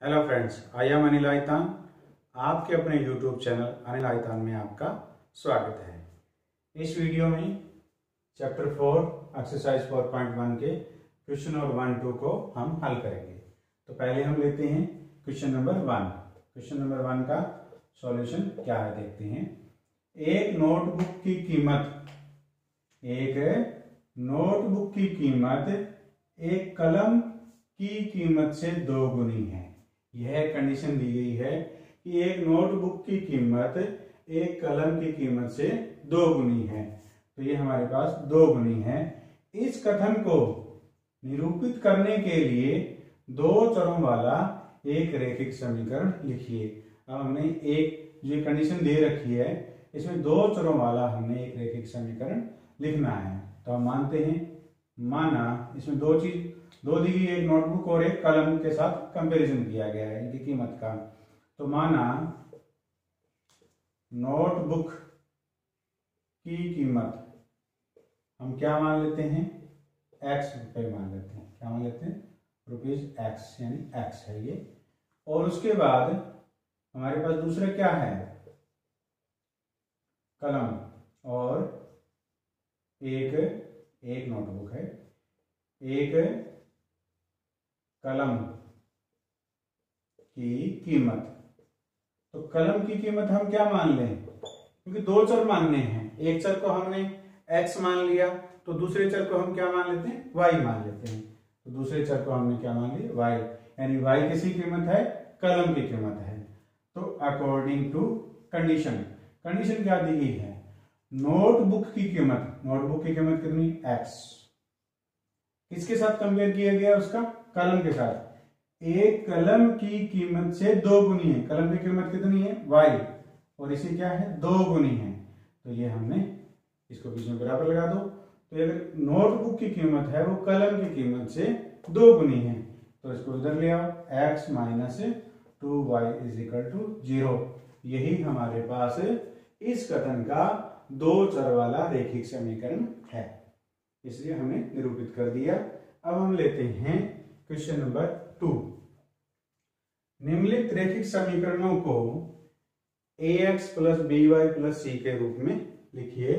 Hello friends, I am Anil आइतान। आपके अपने यूट्यूब चैनल अनिल आइतान में आपका स्वागत है। इस वीडियो में चैप्टर 4 एक्सरसाइज 4.1 के क्वेश्चन नंबर 1-2 को हम हल करेंगे। तो पहले हम लेते हैं क्वेश्चन नंबर 1। क्वेश्चन नंबर 1 का सॉल्यूशन क्या है देखते हैं। एक नोटबुक की कीमत एक कलम की कीमत से 2 गुनी है। यह कंडीशन दी गई है कि एक नोटबुक की कीमत एक कलम की कीमत से 2 गुनी है। तो ये हमारे पास 2 गुनी है। इस कथन को निरूपित करने के लिए 2 चरों वाला एक रैखिक समीकरण लिखिए। अब हमने एक जो कंडीशन दे रखी है, इसमें 2 चरों वाला हमने एक रैखिक समीकरण लिखना है। तो हम मानते हैं, माना इसमें दो दी गई, एक नोटबुक और एक कलम के साथ कंपैरिजन किया गया है इनकी कीमत का। तो माना नोटबुक की कीमत हम क्या मान लेते हैं, x रुपए मान लेते हैं। क्या मान लेते हैं? ₹x, यानी x है ये। और उसके बाद हमारे पास दूसरा क्या है, कलम, और एक नोटबुक है। एक कलम की कीमत, तो कलम की कीमत हम क्या मान लें, क्योंकि 2 चर मानने हैं। एक चर को हमने x मान लिया, तो दूसरे चर को हम क्या मान लेते हैं, y मान लेते हैं। तो दूसरे चर को हमने क्या मान लिया, y, यानी y किसी कीमत है, कलम की कीमत है। तो अकॉर्डिंग टू कंडीशन क्या दी गई है, नोटबुक की कीमत कितनी, x। किसके साथ कंपेयर किया गया, उसका कलम के साथ। एक कलम की कीमत से 2 गुनी है। कलम की कीमत कितनी है, y, और इसी क्या है, 2 गुनी है। तो ये हमने इसको बीच में बराबर लगा दो। तो अगर नोटबुक की कीमत है वो कलम की कीमत से 2 गुनी है, तो इसको इधर ले आओ, x minus 2y is equal to 0। यही हमारे पास इस कथन का 2 चर वाला रैखिक समीकरण है, इसलिए हमने निरूपित कर दिया। अब हम लेते हैं क्वेश्चन नंबर 2। निम्नलिखित रैखिक समीकरणों को ax plus by plus c के रूप में लिखिए।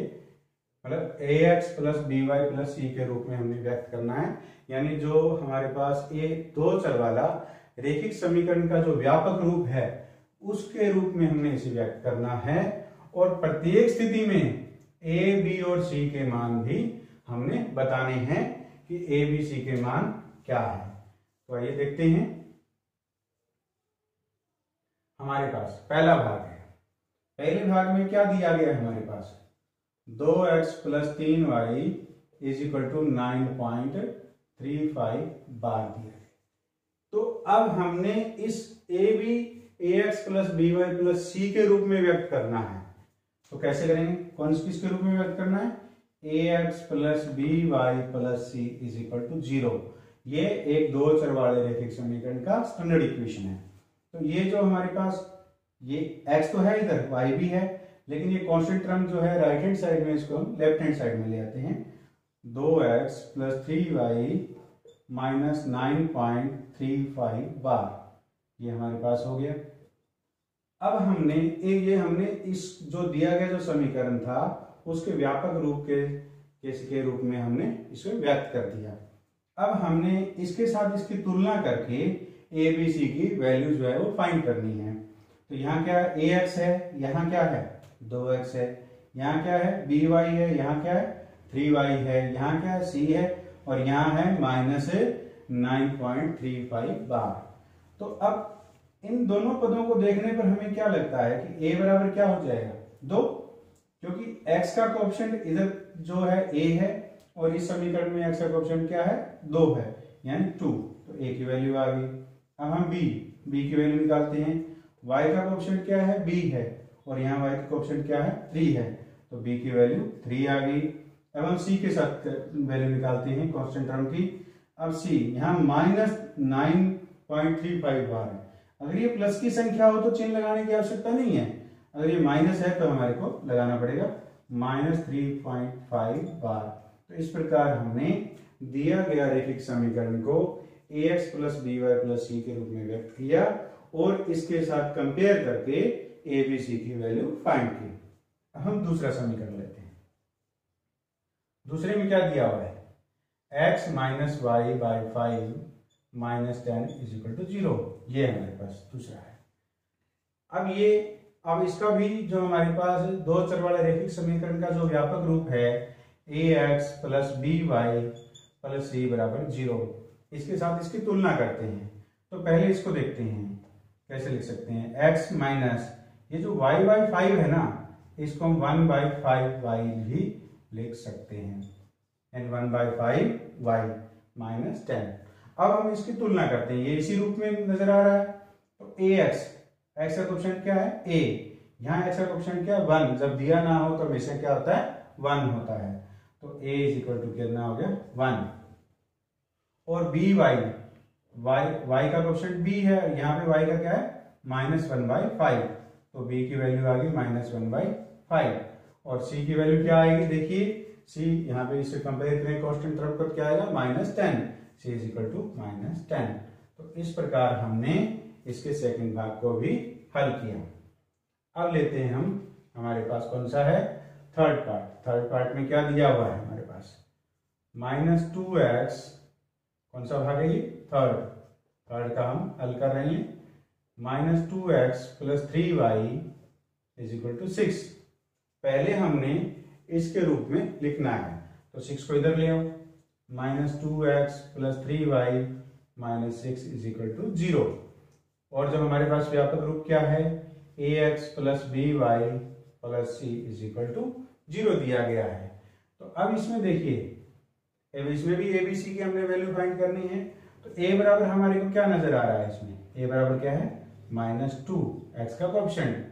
मतलब ax plus by plus c के रूप में हमने व्यक्त करना है, यानी जो हमारे पास ये 2 चर वाला रैखिक समीकरण का जो व्यापक रूप है उसके रूप में हमने इसे व्यक्त करना है। और प्रत्येक स्थिति में a, b और c के मान भी हमने बताने हैं कि a, b, c के मान क्या है। तो आइए देखते हैं। हमारे पास पहला भाग है। पहले भाग में क्या दिया गया है, हमारे पास 2x plus 3y is equal to 9.35 बार दिया है। तो अब हमने इस ax plus by plus c के रूप में व्यक्त करना है। तो कैसे करेंगे, किसके रूप में व्यक्त करना है, ax plus by plus c is equal to 0। ये एक 2 चर वाले रैखिक समीकरण का स्टैंडर्ड इक्वेशन है। तो ये जो हमारे पास ये x तो है, इधर y भी है, लेकिन ये कांस्टेंट टर्म जो है राइट हैंड साइड में, इसको हम लेफ्ट हैंड साइड में ले आते हैं। 2x प्लस 3y माइनस 9.35 बार, ये हमारे पास हो गया। अब हमने इस जो दिया गया जो समीकरण था उसके व्यापक रूप के रूप में हमने इसे व्यक्त कर दिया। अब हमने इसके साथ इसकी तुलना करके a, b, c की वैल्यू जो है वो फाइंड करनी है। तो यहाँ क्या है, ax है, यहाँ क्या है 2x है, यहाँ क्या है by है, यहाँ क्या है 3y है, यहाँ क्या है c है, और यहाँ है माइनस 9.35 बार। तो अब इन दोनों पदों को देखने पर हमें क्या लगता है कि a बराबर क्या हो जाएगा 2, क्योंकि x का कोएफिशिएंट इधर जो है a है और इस समीकरण में x का कोएफिशिएंट क्या है 2 है, यानी 2। तो a की वैल्यू आ गई। अब हम b की वैल्यू निकालते हैं। y का कोएफिशिएंट क्या है, b है, और यहाँ y का कोएफिशिएंट क्या है 3 है, तो b की वैल्यू 3 आ गई। अब हम c के साथ वैल्यू निकालते हैं कांस्टेंट टर्म की। अब c यहाँ माइनस 9.35 बार है। अगर ये प्लस की संख्या हो तो चिन्ह लगाने की आवश्यकता नहीं है, अगर ये माइनस है तो हमारे को लगाना पड़ेगा माइनस 3.5 बार। तो इस प्रकार हमने दिया गया रैखिक समीकरण को A x plus B Y plus सी के रूप में व्यक्त किया और इसके साथ कंपेयर करके ए बी सी की वैल्यू फाइंड की। अब हम दूसरा समीकरण लेते हैं। दूसरे में क्या दिया हुआ है, x minus y by 5 minus 10 is equal to 0। ये हमारे पास दूसरा है। अब इसका भी जो हमारे पास दो चर वाले रैखिक समीकरण का जो व्यापक रूप है a x plus B Y plus c बराबर 0, इसके साथ इसकी तुलना करते हैं। तो पहले इसको देखते हैं कैसे लिख सकते हैं। x माइनस ये जो y बाई 5 है ना, इसको हम 1 बाई 5 y भी लिख सकते हैं, एंड 1 बाई 5 y माइनस 10। अब हम इसकी तुलना करते हैं, ये इसी रूप में नजर आ रहा है। तो ए एक्स का कोएफिशिएंट क्या है a, यहाँ x का कोएफिशिएंट क्या है 1। जब दिया ना हो तो हमेशा क्या होता है 1 होता है। तो a इज इक्वल टू कितना हो गया 1। और बी वाई का कोएफिशिएंट b है, यहाँ पे y का क्या है माइनस 1 बाई 5। तो b की वैल्यू आ गई माइनस 1 बाई 5। और c की वैल्यू क्या आएगी, देखिए c यहाँ पे इससे कंपेयर करें कांस्टेंट टर्म पर क्या आएगा minus 10। c is equal to minus 10। तो इस प्रकार हमने इसके सेकंड भाग को भी हल किया। अब लेते हैं हम, हमारे पास कौन सा है थर्ड पार्ट। थर्ड पार्ट में क्या दिया हुआ है हमारे पास माइनस 2x, कौन सा भाग है ये थर्ड का हम हल कर रहे हैं। Minus 2x plus 3y is equal to 6। पहले हमने इसके रूप में लिखना है, तो 6 को इधर ले आओ। Minus 2x plus 3y minus 6 is equal to 0। और जब हमारे पास व्यापक रूप क्या है ax plus B Y plus c is equal to 0 दिया गया है। तो अब इसमें देखिए, इसमें भी ए बी सी की हमने वैल्यू फाइंड करनी है। तो a बराबर हमारे को क्या नजर आ रहा है, इसमें a बराबर क्या है माइनस 2 x का कोएफिशिएंट,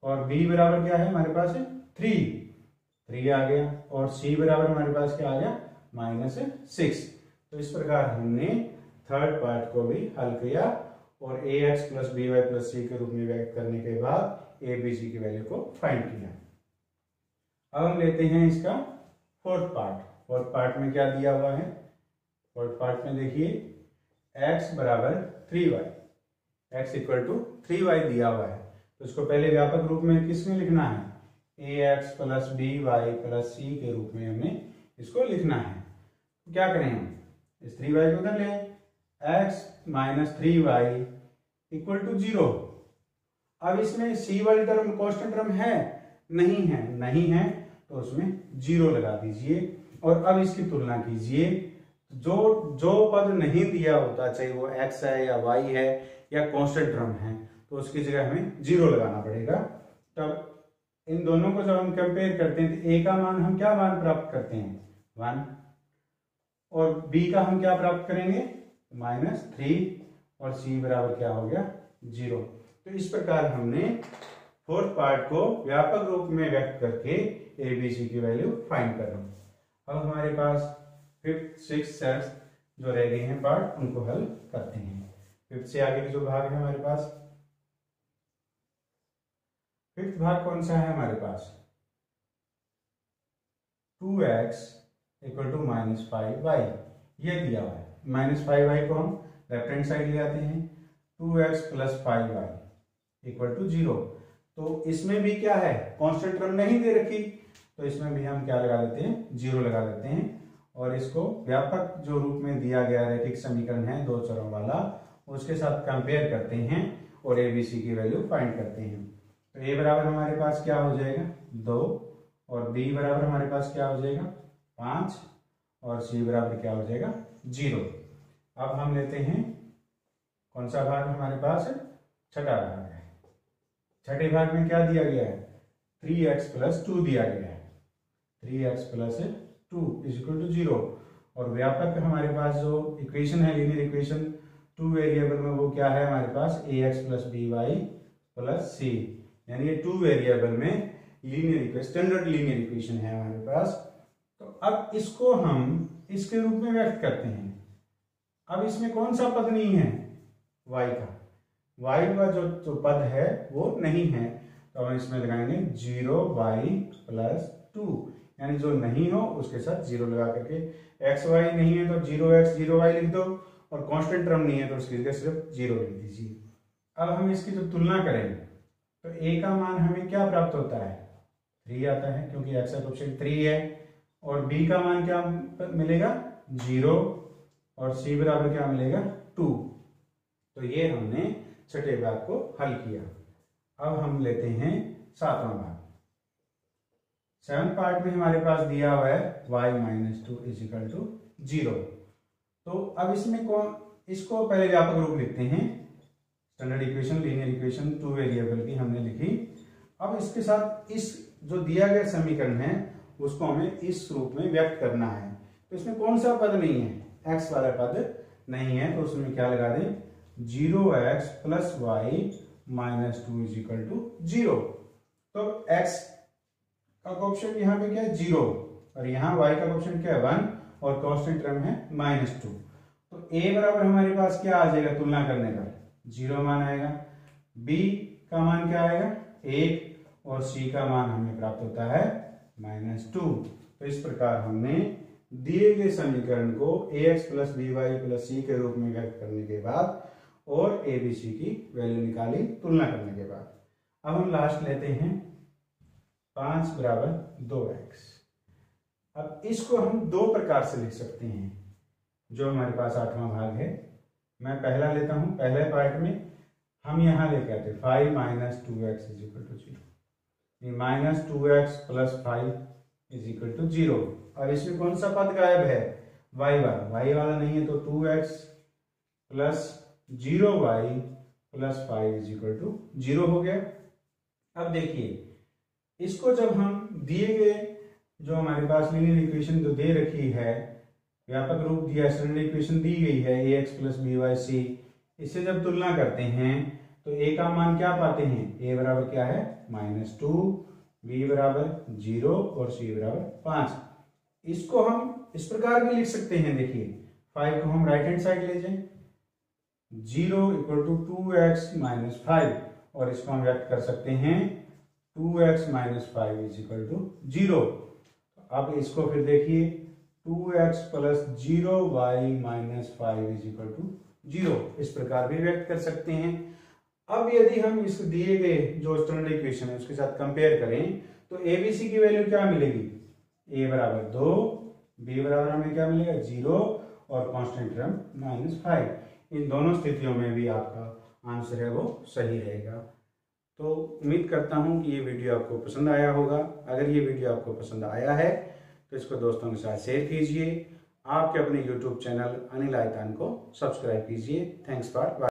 और b बराबर क्या है हमारे पास 3 आ गया, और c बराबर हमारे पास क्या आ गया माइनस 6। तो इस प्रकार हमने थर्ड पार्ट को भी हल किया और a x plus B Y plus सी के रूप में व्यक्त करने के बाद ए बी सी की वैल्यू को फाइंड किया। अब हम लेते हैं इसका फोर्थ पार्ट। फोर्थ पार्ट में क्या दिया हुआ है, फोर्थ पार्ट में देखिए x बराबर 3y, x equal to 3y दिया हुआ है। तो इसको पहले व्यापक रूप में किस में लिखना है, a x plus B Y plus सी के रूप में हमने इसको लिखना है। तो क्या करें हम, इस 3y को उधर ले, x minus 3y equal to 0। अब इसमें c वाली टर्म कांस्टेंट टर्म है नहीं है, तो उसमें 0 लगा दीजिए। और अब इसकी तुलना कीजिए, जो पद नहीं दिया होता, चाहे वो x है या y है या कांस्टेंट टर्म है, तो उसकी जगह हमें 0 लगाना पड़ेगा। तब इन दोनों को जब हम कंपेयर करते हैं तो a का मान हम क्या मान प्राप्त करते हैं 1, और b का हम क्या प्राप्त करेंगे माइनस 3, और c बराबर क्या हो गया 0। तो इस प्रकार हमने फोर्थ पार्ट को व्यापक रूप में व्यक्त करके ए बी सी की वैल्यू फाइंड कर ली। अब हमारे पास फिफ्थ सिक्स सेवेंथ जो रह गए हैं पार्ट, उनको हल करते हैं। फिफ्थ से आगे के जो भाग है हमारे पास, फिफ्थ भाग कौन सा है हमारे पास 2x equal to minus 5y, ये दिया हुआ है। माइनस 5y को हम लेफ्ट हैंड साइड ले आते हैं, 2x plus 5y equal to 0। तो इसमें भी क्या है कांस्टेंट टर्म नहीं दे रखी, तो इसमें भी हम क्या लगा देते हैं 0 लगा देते हैं। और इसको व्यापक जो रूप में दिया गया रैखिक समीकरण है दो चरों वाला, उसके साथ कंपेयर करते हैं और ए बी सी की वैल्यू फाइंड करते हैं। तो a बराबर हमारे पास क्या हो जाएगा 2, और b बराबर हमारे पास क्या हो जाएगा 5, और c बराबर क्या हो जाएगा 0। अब हम लेते हैं कौन सा भाग हमारे पास है, छठा भाग है। छठे भाग में क्या दिया गया है 3x प्लस 2 दिया गया है, 3x plus 2 is equal to 0। और व्यापक हमारे पास जो इक्वेशन है लीनियर इक्वेशन 2 वेरिएबल में, वो क्या है हमारे पास ax plus B Y plus c, यानी ये 2 वेरिएबल में linear equation, standard linear equation है हमारे पास। तो अब इसको हम इसके रूप में व्यक्त करते हैं। अब इसमें कौन सा पद नहीं है y का, y का जो पद है वो नहीं है, तो हम इसमें लगाएंगे 0y प्लस 2, यानी जो नहीं हो उसके साथ 0 लगा करके, xy नहीं है तो 0x 0y लिख दो, और कांस्टेंट टर्म नहीं है तो उसकी जगह सिर्फ 0 लिख दीजिए। अब हम इसकी जो तुलना करें तो a का मान हमें क्या प्राप्त होता है, 3 आता है क्योंकि x का कोएफिशिएंट 3 है, और b का मान क्या मिलेगा, 0, और c बराबर क्या मिलेगा, 2। तो ये हमने छठे भाग को हल किया। अब हम लेते हैं सातवां भाग। 7th पार्ट में हमारे पास दिया हुआ है y - 2 = 0। तो अब इसमें इसको पहले व्यापक रूप लिखते हैं। Standard equation, linear equation 2 variable की हमने लिखी। अब इसके साथ इस जो दिया गया समीकरण है उसको हमें इस रूप में व्यक्त करना है। तो इसमें कौन सा पद नहीं है, x वाला पद नहीं है, तो उसमें क्या लगा दें, 0x + y - 2 = 0। तो x का कोएफिशिएंट यहाँ पे क्या है, 0, और यहाँ y का कोएफिशिएंट क्या है, 1, और कांस्टेंट टर्म है -2। तो a बराबर हमारे पास क्या आ जाएगा, तुलना करने पर 0 मान आएगा, b का मान क्या आएगा, 1, और c का मान हमें प्राप्त होता है -2। तो इस प्रकार हमने दिए गए समीकरण को ax + by + c के रूप में व्यक्त करने के बाद और abc की वैल्यू निकाली तुलना करने के बाद। अब हम लास्ट लेते हैं 5 = 2x। अब इसको हम दो प्रकार से लिख सकते हैं जो हमारे पास 8वां भाग है। मैं पहला लेता हूं। पहले पार्ट में हम यहां लेके आते 5 - 2x = 0, -2x + 5 = 0, और इसमें कौन सा पद गायब है, y वाला नहीं है, तो 2x + 0y + 5 = 0 हो गया। अब देखिए इसको जब हम दिए गए जो हमारे पास लीनियर इक्वेशन जो दे रखी है, व्यापक रूप दिया, स्टैंडर्ड इक्वेशन दी गई है ax + by c, इससे जब तुलना करते हैं तो a का मान क्या पाते हैं, a बराबर क्या है, -2, b बराबर 0, और c बराबर 5। इसको हम इस प्रकार भी लिख सकते हैं, देखिए 5 को हम राइट हैंड साइड ले जाएं, 0 = 2x - 5, और इसको हम व्यक्त कर सकते हैं 2x - 5 = 0। अब इसको फिर देखिए 2x + 0y - 5 = 0, इस प्रकार भी व्यक्त कर सकते हैं। अब यदि हम इस दिए गए जो स्टैंडर्ड इक्वेशन है उसके साथ कंपेयर करें तो abc की वैल्यू क्या मिलेगी, a बराबर 2, b बराबर हमें क्या मिलेगा, 0, और कांस्टेंट टर्म -5। इन दोनों स्थितियों में भी आपका आंसर है वो सही रहेगा। तो उम्मीद करता हूं कि ये वीडियो आपको पसंद आया होगा। अगर ये वीडियो आपको पसंद आया है तो इसको दोस्तों के साथ शेयर कीजिए। आपके अपने YouTube चैनल अनिल आयतान को सब्सक्राइब कीजिए। Thanks for